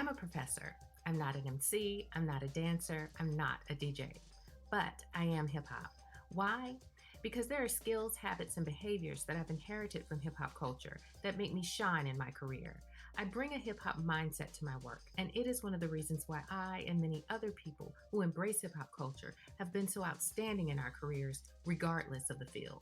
I'm a professor. I'm not an MC. I'm not a dancer. I'm not a DJ. But I am hip hop. Why? Because there are skills, habits, and behaviors that I've inherited from hip hop culture that make me shine in my career. I bring a hip hop mindset to my work, and it is one of the reasons why I and many other people who embrace hip hop culture have been so outstanding in our careers, regardless of the field.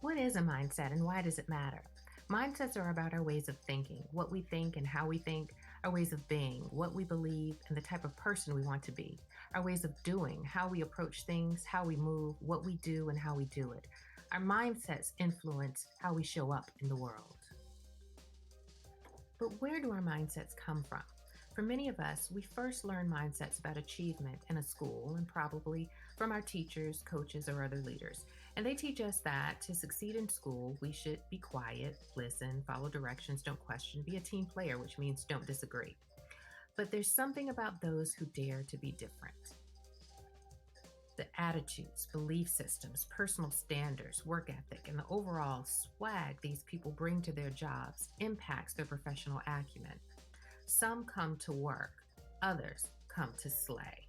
What is a mindset and why does it matter? Mindsets are about our ways of thinking, what we think and how we think, our ways of being, what we believe, and the type of person we want to be, our ways of doing, how we approach things, how we move, what we do, and how we do it. Our mindsets influence how we show up in the world. But where do our mindsets come from? For many of us, we first learn mindsets about achievement in a school and probably from our teachers, coaches, or other leaders. And they teach us that to succeed in school, we should be quiet, listen, follow directions, don't question, be a team player, which means don't disagree. But there's something about those who dare to be different. The attitudes, belief systems, personal standards, work ethic, and the overall swag these people bring to their jobs impacts their professional acumen. Some come to work, others come to slay.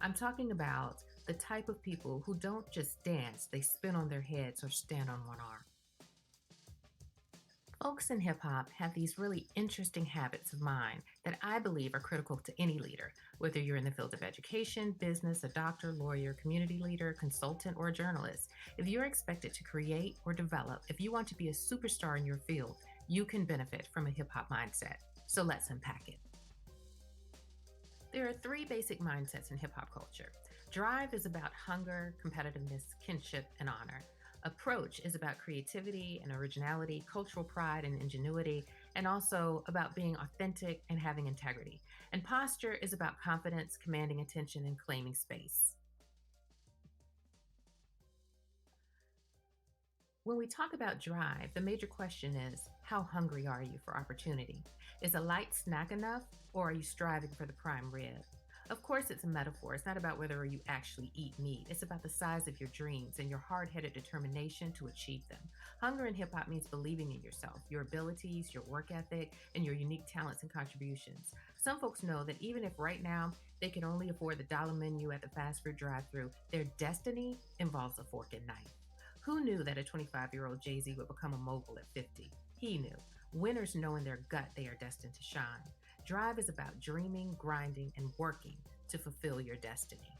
I'm talking about the type of people who don't just dance, they spin on their heads or stand on one arm. Folks in hip hop have these really interesting habits of mind that I believe are critical to any leader, whether you're in the field of education, business, a doctor, lawyer, community leader, consultant, or a journalist. If you're expected to create or develop, if you want to be a superstar in your field, you can benefit from a hip hop mindset. So let's unpack it. There are three basic mindsets in hip hop culture. Drive is about hunger, competitiveness, kinship, and honor. Approach is about creativity and originality, cultural pride and ingenuity, and also about being authentic and having integrity. And posture is about confidence, commanding attention, and claiming space. When we talk about drive, the major question is, how hungry are you for opportunity? Is a light snack enough, or are you striving for the prime rib? Of course, it's a metaphor. It's not about whether you actually eat meat. It's about the size of your dreams and your hard-headed determination to achieve them. Hunger in hip hop means believing in yourself, your abilities, your work ethic, and your unique talents and contributions. Some folks know that even if right now they can only afford the dollar menu at the fast food drive-thru, their destiny involves a fork and knife. Who knew that a 25-year-old Jay-Z would become a mogul at 50? He knew. Winners know in their gut they are destined to shine. Drive is about dreaming, grinding, and working to fulfill your destiny.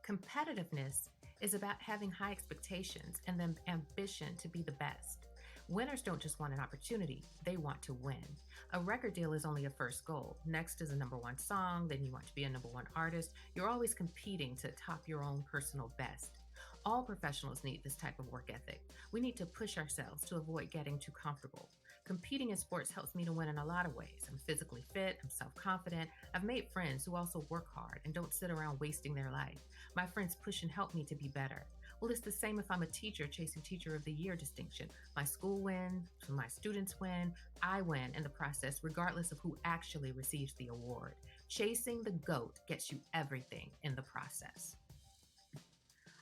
Competitiveness is about having high expectations and the ambition to be the best. Winners don't just want an opportunity, they want to win. A record deal is only a first goal. Next is a number one song, then you want to be a number one artist. You're always competing to top your own personal best. All professionals need this type of work ethic. We need to push ourselves to avoid getting too comfortable. Competing in sports helps me to win in a lot of ways. I'm physically fit, I'm self-confident. I've made friends who also work hard and don't sit around wasting their life. My friends push and help me to be better. Well, it's the same if I'm a teacher chasing Teacher of the Year distinction. My school wins, my students win, I win in the process, regardless of who actually receives the award. Chasing the GOAT gets you everything in the process.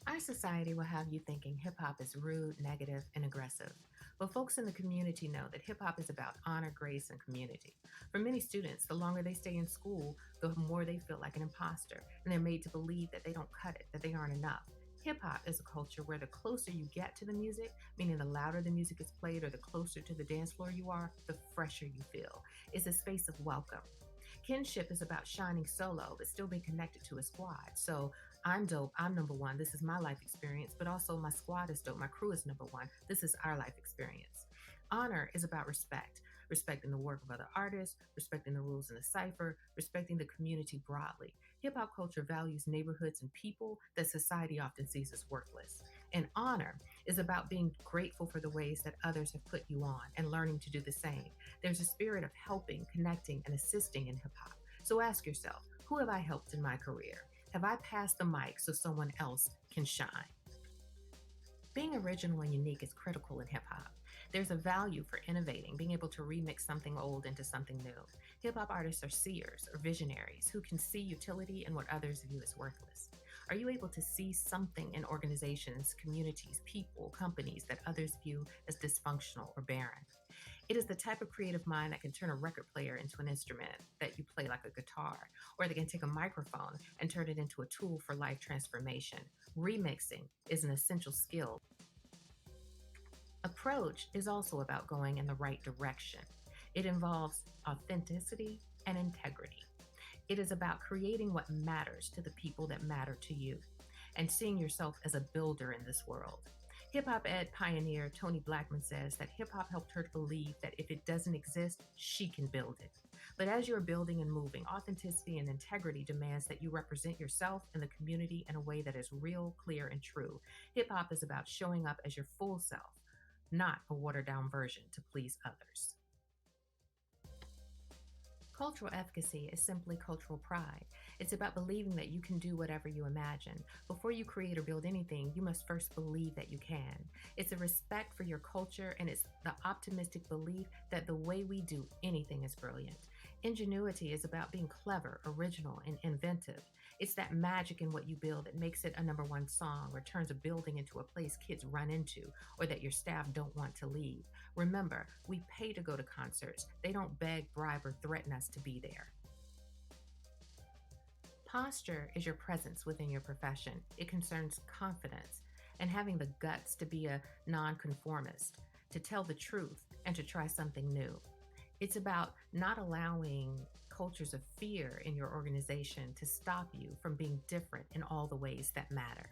Our society will have you thinking hip hop is rude, negative, and aggressive. But folks in the community know that hip hop is about honor, grace, and community. For many students, the longer they stay in school, the more they feel like an imposter, and they're made to believe that they don't cut it, that they aren't enough. Hip hop is a culture where the closer you get to the music, meaning the louder the music is played or the closer to the dance floor you are, the fresher you feel. It's a space of welcome. Kinship is about shining solo, but still being connected to a squad. So I'm dope, I'm number one, this is my life experience, but also my squad is dope, my crew is number one, this is our life experience. Honor is about respect, respecting the work of other artists, respecting the rules in the cipher, respecting the community broadly. Hip hop culture values neighborhoods and people that society often sees as worthless. And honor is about being grateful for the ways that others have put you on and learning to do the same. There's a spirit of helping, connecting, and assisting in hip hop. So ask yourself, who have I helped in my career? Have I passed the mic so someone else can shine? Being original and unique is critical in hip hop. There's a value for innovating, being able to remix something old into something new. Hip hop artists are seers or visionaries who can see utility in what others view as worthless. Are you able to see something in organizations, communities, people, companies that others view as dysfunctional or barren? It is the type of creative mind that can turn a record player into an instrument that you play like a guitar, or they can take a microphone and turn it into a tool for life transformation. Remixing is an essential skill. Approach is also about going in the right direction. It involves authenticity and integrity. It is about creating what matters to the people that matter to you and seeing yourself as a builder in this world. Hip hop ed pioneer Tony Blackman says that hip hop helped her to believe that if it doesn't exist, she can build it. But as you're building and moving, authenticity and integrity demands that you represent yourself and the community in a way that is real, clear, and true. Hip hop is about showing up as your full self, not a watered down version to please others. Cultural efficacy is simply cultural pride. It's about believing that you can do whatever you imagine. Before you create or build anything, you must first believe that you can. It's a respect for your culture, and it's the optimistic belief that the way we do anything is brilliant. Ingenuity is about being clever, original, and inventive. It's that magic in what you build that makes it a number one song, or turns a building into a place kids run into, or that your staff don't want to leave. Remember, we pay to go to concerts. They don't beg, bribe, or threaten us to be there. Posture is your presence within your profession. It concerns confidence and having the guts to be a nonconformist, to tell the truth, and to try something new. It's about not allowing cultures of fear in your organization to stop you from being different in all the ways that matter.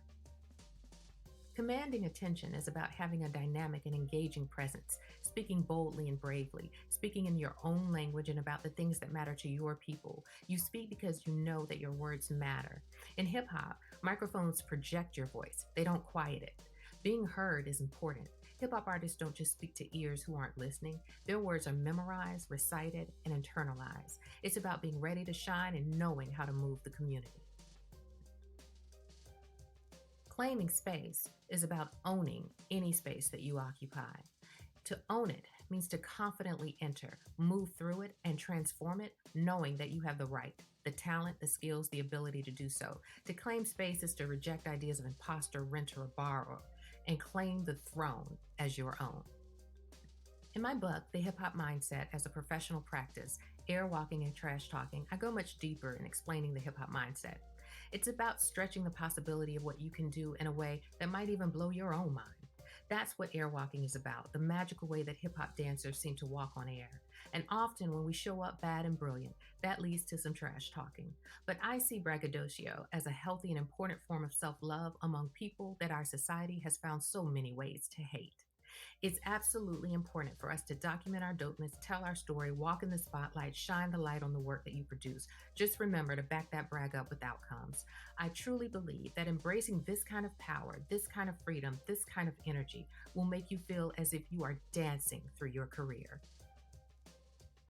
Commanding attention is about having a dynamic and engaging presence, speaking boldly and bravely, speaking in your own language and about the things that matter to your people. You speak because you know that your words matter. In hip hop, microphones project your voice, they don't quiet it. Being heard is important. Hip hop artists don't just speak to ears who aren't listening. Their words are memorized, recited, and internalized. It's about being ready to shine and knowing how to move the community. Claiming space is about owning any space that you occupy. To own it means to confidently enter, move through it, and transform it, knowing that you have the right, the talent, the skills, the ability to do so. To claim space is to reject ideas of imposter, renter, or borrower, and claim the throne as your own. In my book, The Hip Hop Mindset as a Professional Practice, Airwalking and Trash Talking, I go much deeper in explaining the hip hop mindset. It's about stretching the possibility of what you can do in a way that might even blow your own mind. That's what airwalking is about, the magical way that hip hop dancers seem to walk on air. And often when we show up bad and brilliant, that leads to some trash talking. But I see braggadocio as a healthy and important form of self-love among people that our society has found so many ways to hate. It's absolutely important for us to document our dopeness, tell our story, walk in the spotlight, shine the light on the work that you produce. Just remember to back that brag up with outcomes. I truly believe that embracing this kind of power, this kind of freedom, this kind of energy will make you feel as if you are dancing through your career.